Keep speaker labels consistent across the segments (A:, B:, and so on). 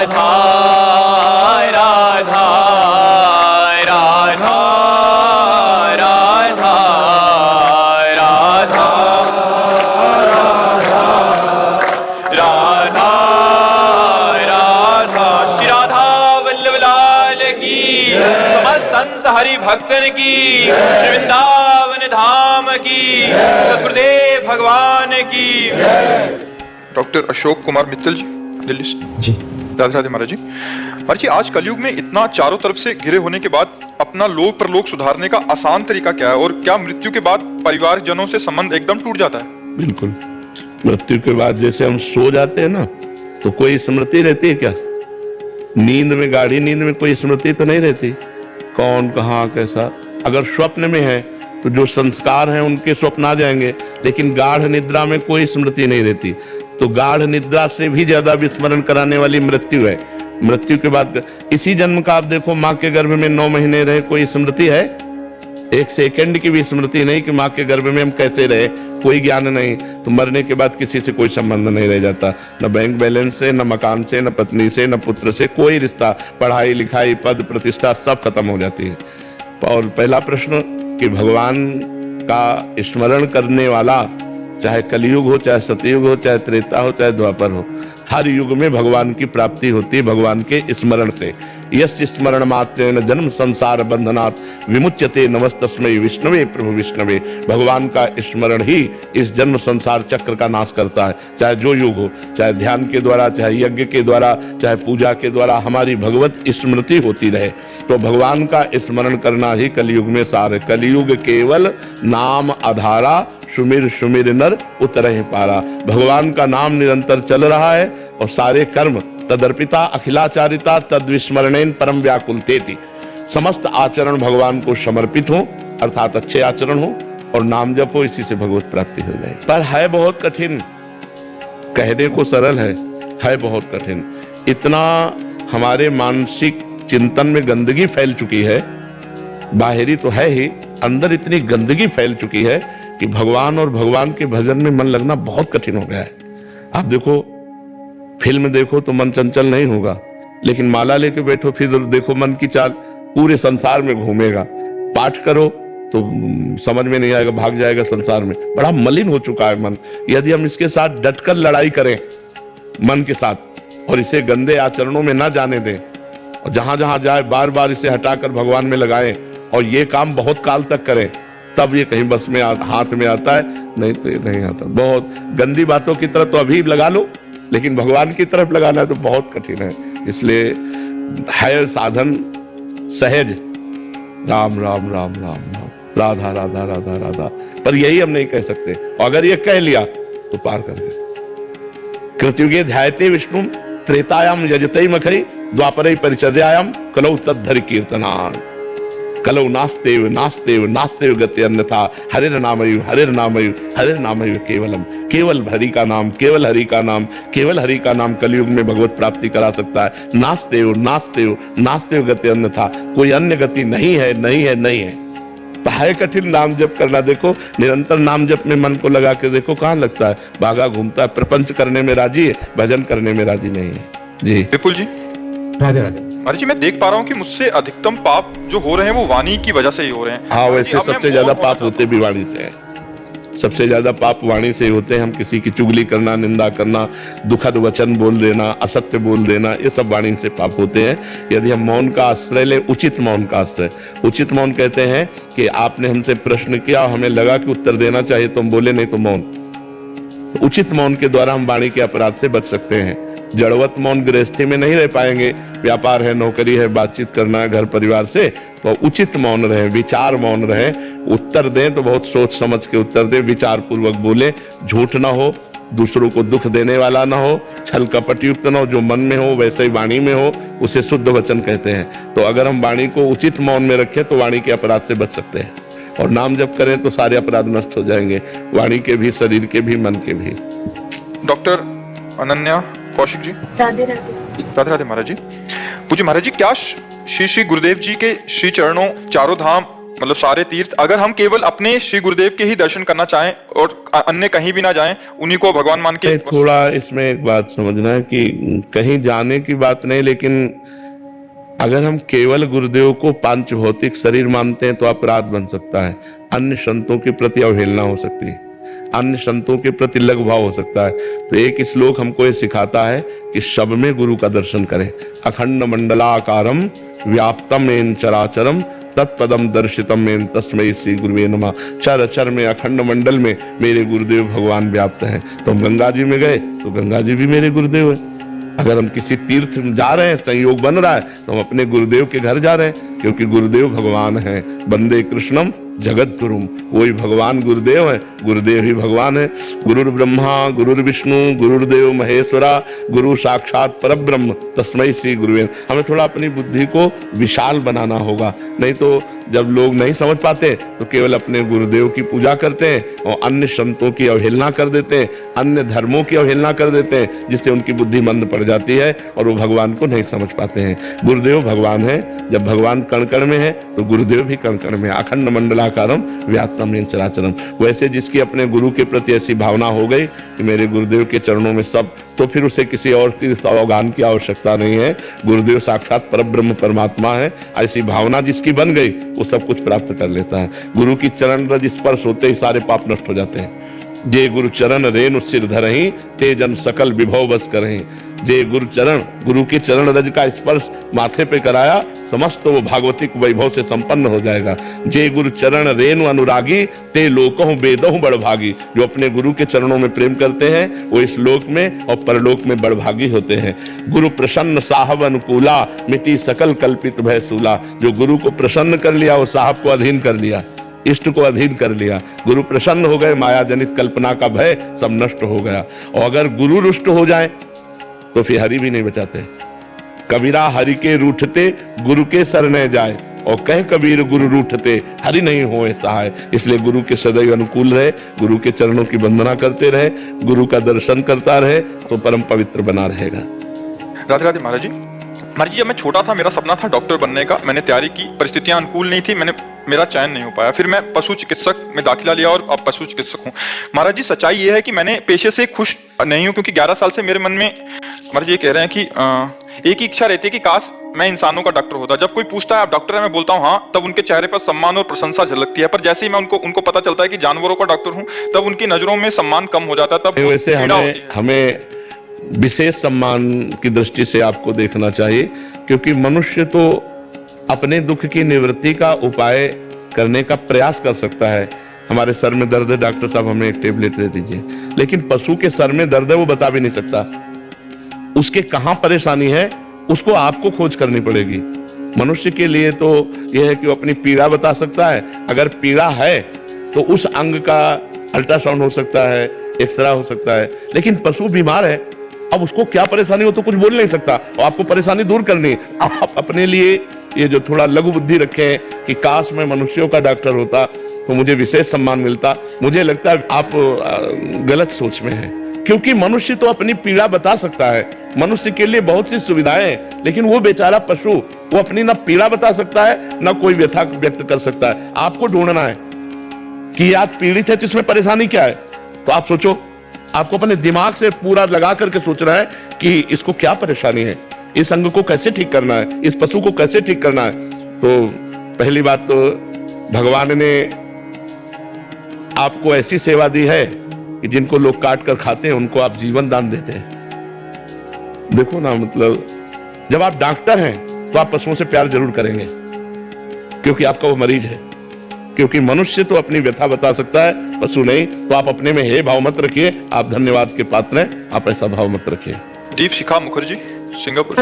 A: राधा राधा राधा राधा राधा राधा राधा। श्री राधा वल्लभ लाल की, समस्त संत हरि भक्तन की, श्री वृंदावन धाम की, सद्गुरुदेव भगवान की।
B: डॉक्टर अशोक कुमार मित्तल जी, दिल्ली से।
C: जी
B: राधे राधे महाराज जी। महाराज जी, आज कलयुग में इतना चारों तरफ से घिरे होने के बाद अपना लोक परलोक सुधारने का आसान तरीका क्या है, और क्या मृत्यु के बाद परिवार जनों से संबंध एकदम टूट जाता है?
D: बिल्कुल। मृत्यु के बाद जैसे हम सो जाते हैं ना, तो कोई स्मृति रहती है क्या? नींद में, गाढ़ी नींद में कोई स्मृति तो नहीं रहती, कौन कहाँ कैसा। अगर स्वप्न में है तो जो संस्कार हैं उनके स्वप्न आ जाएंगे, लेकिन गाढ़ निद्रा में कोई स्मृति नहीं रहती। तो गाढ़ निद्रा से भी ज्यादा विस्मरण कराने वाली मृत्यु है। मृत्यु के बाद इसी जन्म का आप देखो, माँ के गर्भ में 9 महीने रहे, कोई स्मृति है? एक सेकंड की भी स्मृति नहीं कि माँ के गर्भ में हम कैसे रहे, कोई ज्ञान नहीं। तो मरने के बाद किसी से कोई संबंध नहीं रह जाता, न बैंक बैलेंस से, न मकान से, न पत्नी से, न पुत्र से, कोई रिश्ता, पढ़ाई लिखाई, पद प्रतिष्ठा सब खत्म हो जाती है। और पहला प्रश्न कि भगवान का स्मरण करने वाला, चाहे कलयुग हो, चाहे सतयुग हो, चाहे त्रेता हो, चाहे द्वापर हो, हर युग में भगवान की प्राप्ति होती है भगवान के स्मरण से। यस्य स्मरण मात्रेण जन्म संसार बंधनात् विमुच्यते नमस्तस्मै विष्णवे प्रभु विष्णवे। भगवान का स्मरण ही इस जन्म संसार चक्र का नाश करता है। चाहे जो युग हो, चाहे ध्यान के द्वारा, चाहे यज्ञ के द्वारा, चाहे पूजा के द्वारा, हमारी भगवत स्मृति होती रहे। तो भगवान का स्मरण करना ही कलयुग में सार है। कलयुग केवल नाम आधारा, सुमिर सुमिर नर उतरहि पारा। भगवान का नाम निरंतर चल रहा है और सारे कर्म तदर्पिता अखिलाचारिता तद्विस्मरणेन परम व्याकुलतेति। समस्त आचरण भगवान को समर्पित हो, अर्थात अच्छे आचरण हो और नाम जप हो, इसी से भगवत प्राप्ति हो जाएगी। पर है बहुत कठिन, कहने को सरल है बहुत कठिन। इतना हमारे मानसिक चिंतन में गंदगी फैल चुकी है, बाहरी तो है ही, अंदर इतनी गंदगी फैल चुकी है कि भगवान और भगवान के भजन में मन लगना बहुत कठिन हो गया है। आप देखो, फिल्म देखो तो मन चंचल नहीं होगा, लेकिन माला लेके बैठो फिर देखो मन की चाल पूरे संसार में घूमेगा। पाठ करो तो समझ में नहीं आएगा, भाग जाएगा संसार में। बड़ा मलिन हो चुका है मन। यदि हम इसके साथ डटकर लड़ाई करें मन के साथ और इसे गंदे आचरणों में ना जाने दें, और जहां जहां जाए बार बार इसे हटाकर भगवान में लगाएं और ये काम बहुत काल तक करें, तब ये कहीं बस में हाथ में आता है, नहीं तो ये नहीं आता। बहुत गंदी बातों की तरफ तो अभी लगा लो, लेकिन भगवान की तरफ लगाना तो बहुत कठिन है। इसलिए है साधन सहज, राम राम राम राम राम, राधा राधा राधा राधा। पर यही हम नहीं कह सकते, अगर ये कह लिया तो पार कर गए। कृतयुगे ध्यायते विष्णु त्रेतायाम यजते मखरी द्वापरे परिचर्यायाम कलौ तद्धरि कीर्तनान्। कलौ नास्तेव नास्तेव नास्तेव गति अन्यथा हरिर नामयु हरिर नामयु हरिर नामयु केवलम। केवल हरि का नाम, केवल हरि का नाम, केवल हरि का नाम कलयुग में भगवत प्राप्ति करा सकता है। नास्तेव नास्तेव नास्तेव गति अन्यथा, कोई अन्य गति नहीं है, नहीं है, नहीं है। तो है कठिन नाम जप करना। देखो, निरंतर नाम जप में मन को लगा के देखो, कहाँ लगता है, भागा घूमता है। प्रपंच करने में राजी है, भजन करने में राजी नहीं है। जी
B: विपुल जी।
C: राधे राधे।
B: महाराज जी, मैं देख पा रहा हूँ कि मुझसे अधिकतम पाप जो हो रहे हैं वो वाणी की वजह से ही हो रहे हैं।
D: हाँ, वैसे
B: अब मैं
D: सबसे ज्यादा
B: मौन
D: पाप
B: होना
D: होते भी वाणी से हैं। सबसे ज्यादा पाप वाणी से होते हैं। हम किसी की चुगली करना, निंदा करना, दुखद वचन बोल देना, असत्य बोल देना, ये सब वाणी से पाप होते हैं। यदि हम मौन का आश्रय लें, उचित मौन का आश्रय, उचित मौन कहते हैं कि आपने हमसे प्रश्न किया, हमें लगा कि उत्तर देना चाहिए तो हम बोले, नहीं तो मौन। उचित मौन के द्वारा हम वाणी के अपराध से बच सकते हैं। जड़वत मौन गृहस्थी में नहीं रह पाएंगे, व्यापार है, नौकरी है, बातचीत करना है घर परिवार से, तो उचित मौन रहे, विचार मौन रहे। उत्तर दें तो बहुत सोच समझ के उत्तर दें, विचार पूर्वक बोले, झूठ ना हो, दूसरों को दुख देने वाला ना हो, छल कपट युक्त ना हो, जो मन में हो वैसे ही वाणी में हो, उसे शुद्ध वचन कहते हैं। तो अगर हम वाणी को उचित मौन में रखें तो वाणी के अपराध से बच सकते हैं, और नाम जप करें तो सारे अपराध नष्ट हो जाएंगे, वाणी के भी, शरीर के भी, मन के भी।
B: डॉक्टर अनन्या कौशिक जी।
E: राधे राधे।
B: राधे राधे महाराज जी। पूज्य महाराज जी, क्या श्री श्री गुरुदेव जी के श्री चरणों, चारों धाम मतलब सारे तीर्थ, अगर हम केवल अपने श्री गुरुदेव के ही दर्शन करना चाहें और अन्य कहीं भी ना जाएं, उन्हीं को भगवान मान के।
D: थोड़ा इसमें एक बात समझना है कि कहीं जाने की बात नहीं, लेकिन अगर हम केवल गुरुदेव को पांच भौतिक शरीर मानते हैं तो अपराध बन सकता है, अन्य संतों के प्रति अवहेलना हो सकती है, अन्य संतों के प्रति लघु भाव हो सकता है। तो एक श्लोक हमको ये सिखाता है कि सब में गुरु का दर्शन करें। अखंड मंडलाकारम व्याप्तम येन चराचरम तत्पदम दर्शितम येन तस्मै श्री गुरुवे नमः। चर चर में, अखंड मंडल में मेरे गुरुदेव भगवान व्याप्त हैं। तो हम गंगा जी में गए तो गंगा जी भी मेरे गुरुदेव है। अगर हम किसी तीर्थ में जा रहे हैं, संयोग बन रहा है, तो हम अपने गुरुदेव के घर जा रहे हैं, क्योंकि गुरुदेव भगवान है। वंदे कृष्णम जगत गुरुम, वही भगवान गुरुदेव है, गुरुदेव ही भगवान है। गुरुर ब्रह्मा गुरुर विष्णु गुरुर्देव महेश्वरा गुरु साक्षात परब्रह्म तस्मै श्री गुरुवे। हमें थोड़ा अपनी बुद्धि को विशाल बनाना होगा, नहीं तो जब लोग नहीं समझ पाते तो केवल अपने गुरुदेव की पूजा करते हैं और अन्य संतों की अवहेलना कर देते हैं, अन्य धर्मों की अवहेलना कर देते हैं, जिससे उनकी बुद्धि मंद पड़ जाती है और वो भगवान को नहीं समझ पाते हैं। गुरुदेव भगवान है, जब भगवान कण कण में है तो गुरुदेव भी कण कण में। अखंड मंडलाकारम व्याप्तम येन चराचरम। वैसे जिसकी अपने गुरु के प्रति ऐसी भावना हो गई कि मेरे गुरुदेव के चरणों में सब, तो फिर उसे किसी और तीर्थ अवगान की आवश्यकता नहीं है। गुरुदेव साक्षात परब्रह्म परमात्मा है। ऐसी भावना जिसकी बन गई वो सब कुछ प्राप्त कर लेता है। गुरु की चरण रज स्पर्श होते ही सारे पाप नष्ट हो जाते हैं। जे गुरु चरण रेणु सिर धरहि ते जन सकल विभव बस करहि। जे गुरु चरण, गुरु के चरण रज का स्पर्श माथे पे कराया, समस्त वो भागवतिक वैभव से संपन्न हो जाएगा। जे गुरु चरण रेणु अनुरागी ते लोकहु वेदहु बड़भागी। जो अपने गुरु के चरणों में प्रेम करते हैं वो इस लोक में और परलोक में बड़भागी होते हैं। गुरु प्रसन्न साहब अनुकूला मिटी सकल कल्पित भय सूला। जो गुरु को प्रसन्न कर लिया वो साहब को अधीन कर लिया, इष्ट को अधीन कर लिया। गुरु प्रसन्न हो गए, माया जनित कल्पना का भय सब नष्ट हो गया। और अगर गुरु रुष्ट हो जाए तो फिर हरि भी नहीं बचाते। कबीरा हरि के रूठते गुरु के शरण जाए, और कह कबीर गुरु रूठते हरि नहीं होए सहाय। इसलिए गुरु के सदैव अनुकूल रहे, गुरु के चरणों की वंदना करते रहे, गुरु का दर्शन करता रहे तो परम पवित्र बना रहेगा।
B: राधे राधे महाराज जी। महाराज जी, जब मैं छोटा था मेरा सपना था डॉक्टर बनने का। मैंने तैयारी की, परिस्थितियां अनुकूल नहीं थी, मेरा चयन नहीं हो पाया। फिर मैं पशु चिकित्सक में दाखिला लिया और अब पशु चिकित्सक हूँ। महाराज जी, सच्चाई ये है कि मैंने पेशे से खुश नहीं हूँ, क्योंकि 11 साल से मेरे मन में महाराज जी कह रहे हैं कि एक ही इच्छा रहती है कि काश मैं इंसानों का डॉक्टर होता। जब कोई पूछता है आप डॉक्टर है, मैं बोलता हूँ हाँ, तब उनके चेहरे पर सम्मान और प्रशंसा झलकती है। पर जैसे ही मैं उनको पता चलता है कि जानवरों का डॉक्टर हूँ, तब उनकी नजरों में सम्मान कम हो जाता है। तब
D: वैसे हमें विशेष सम्मान की दृष्टि से आपको देखना चाहिए, क्योंकि मनुष्य तो अपने दुख की निवृत्ति का उपाय करने का प्रयास कर सकता है। हमारे सर में दर्द है, डॉक्टर साहब हमें एक टेबलेट दे दीजिए। लेकिन पशु के सर में दर्द है वो बता भी नहीं सकता, उसके कहां परेशानी है उसको आपको खोज करनी पड़ेगी। मनुष्य के लिए तो यह है कि वो अपनी पीड़ा बता सकता है। अगर पीड़ा है तो उस अंग का अल्ट्रासाउंड हो सकता है, एक्सरे हो सकता है। लेकिन पशु बीमार है, अब उसको क्या परेशानी हो तो कुछ बोल नहीं सकता, और आपको परेशानी दूर करनी है। आप अपने लिए ये जो थोड़ा लघु बुद्धि रखें कि काश मैं मनुष्यों का डॉक्टर होता तो मुझे विशेष सम्मान मिलता, मुझे लगता है आप गलत सोच में हैं। क्योंकि मनुष्य तो अपनी पीड़ा बता सकता है, मनुष्य के लिए बहुत सी सुविधाएं हैं, लेकिन वो बेचारा पशु, वो अपनी ना पीड़ा बता सकता है ना कोई व्यथा व्यक्त कर सकता है। आपको ढूंढना है कि आप पीड़ित है तो इसमें परेशानी क्या है। तो आप सोचो, आपको अपने दिमाग से पूरा लगा करके सोचना है कि इसको क्या परेशानी है, इस अंग को कैसे ठीक करना है, इस पशु को कैसे ठीक करना है। तो पहली बात तो भगवान ने आपको ऐसी सेवा दी है कि जिनको लोग काट कर खाते हैं उनको आप जीवन दान देते हैं। देखो ना, मतलब जब आप डॉक्टर हैं तो आप पशुओं से प्यार जरूर करेंगे, क्योंकि आपका वो मरीज है। क्योंकि मनुष्य तो अपनी व्यथा बता सकता है, पशु नहीं। तो आप अपने में हे भाव मत रखिए, आप धन्यवाद के पात्र हैं, आप ऐसा भाव मत रखिए।
B: दीप शिखा मुखर्जी, सिंगापुर।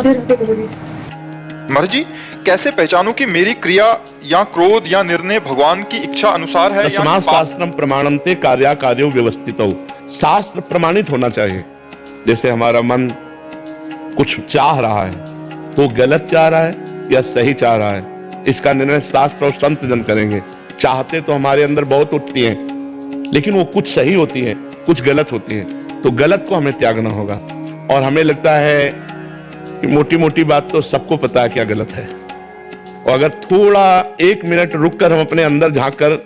B: महाराज जी, कैसे पहचानूं कि मेरी क्रिया या क्रोध या निर्णय भगवान की इच्छा अनुसार है या
D: शास्त्रम प्रमाणम ते कार्या कार्यो व्यवस्थितौ। शास्त्र प्रमाणित होना चाहिए। जैसे हमारा मन कुछ चाह रहा है तो गलत चाह रहा है या सही चाह रहा है, इसका निर्णय शास्त्र और संत जन करेंगे। चाहते तो हमारे अंदर बहुत उठती हैं, लेकिन वो कुछ सही होती हैं, कुछ गलत होती हैं। तो गलत को हमें त्यागना होगा। और हमें लगता है कि मोटी मोटी बात तो सबको पता है क्या गलत है, और अगर थोड़ा 1 मिनट रुककर हम अपने अंदर झांक कर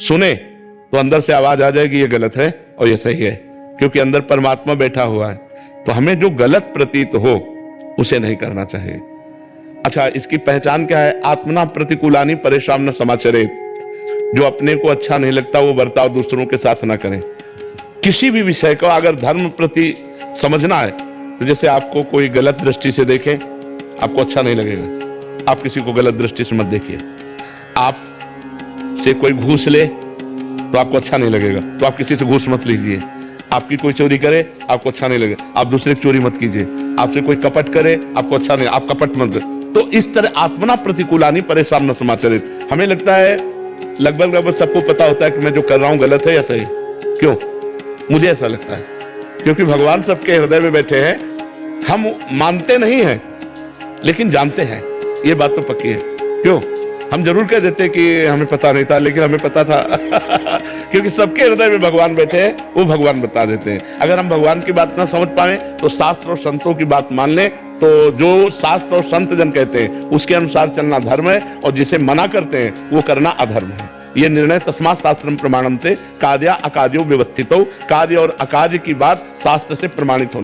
D: सुने तो अंदर से आवाज आ जाएगी ये गलत है और ये सही है, क्योंकि अंदर परमात्मा बैठा हुआ है। तो हमें जो गलत प्रतीत हो उसे नहीं करना चाहिए। अच्छा, इसकी पहचान क्या है? आत्मना प्रतिकूलानि परेशान न समाचरेत। जो अपने को अच्छा नहीं लगता वो बर्ताव दूसरों के साथ ना करें। किसी भी विषय को अगर धर्म प्रति समझना है तो जैसे आपको कोई गलत दृष्टि से देखे आपको अच्छा नहीं लगेगा, आप किसी को गलत दृष्टि से मत देखिए। आप से कोई घूस ले तो आपको अच्छा नहीं लगेगा, तो आप किसी से घूस मत लीजिए। आपकी कोई चोरी करे आपको अच्छा नहीं लगेगा, आप दूसरे की चोरी मत कीजिए। आपसे कोई कपट करे आपको अच्छा नहीं, आप कपट मत। तो इस तरह आत्मना प्रतिकूलानि परेशान न समाचरित। हमें लगता है लगभग सबको पता होता है कि मैं जो कर रहा हूं गलत है या सही। क्यों? मुझे ऐसा लगता है क्योंकि भगवान सबके हृदय में बैठे हैं। हम मानते नहीं हैं लेकिन जानते हैं, ये बात तो पक्की है। क्यों? हम जरूर कह देते कि हमें पता नहीं था, लेकिन हमें पता था क्योंकि सबके हृदय में भगवान बैठे हैं, वो भगवान बता देते हैं। अगर हम भगवान की बात ना समझ पाए तो शास्त्र और संतों की बात मान लें, तो जो शास्त्र और संत जन कहते हैं उसके अनुसार चलना धर्म है, और जिसे मना करते हैं वो करना अधर्म है। ये निर्णय तस्मात् शास्त्रम प्रमाणम थे कार्य अकार्यो व्यवस्थितो। कार्य और अकार्य की बात शास्त्र से प्रमाणित होनी।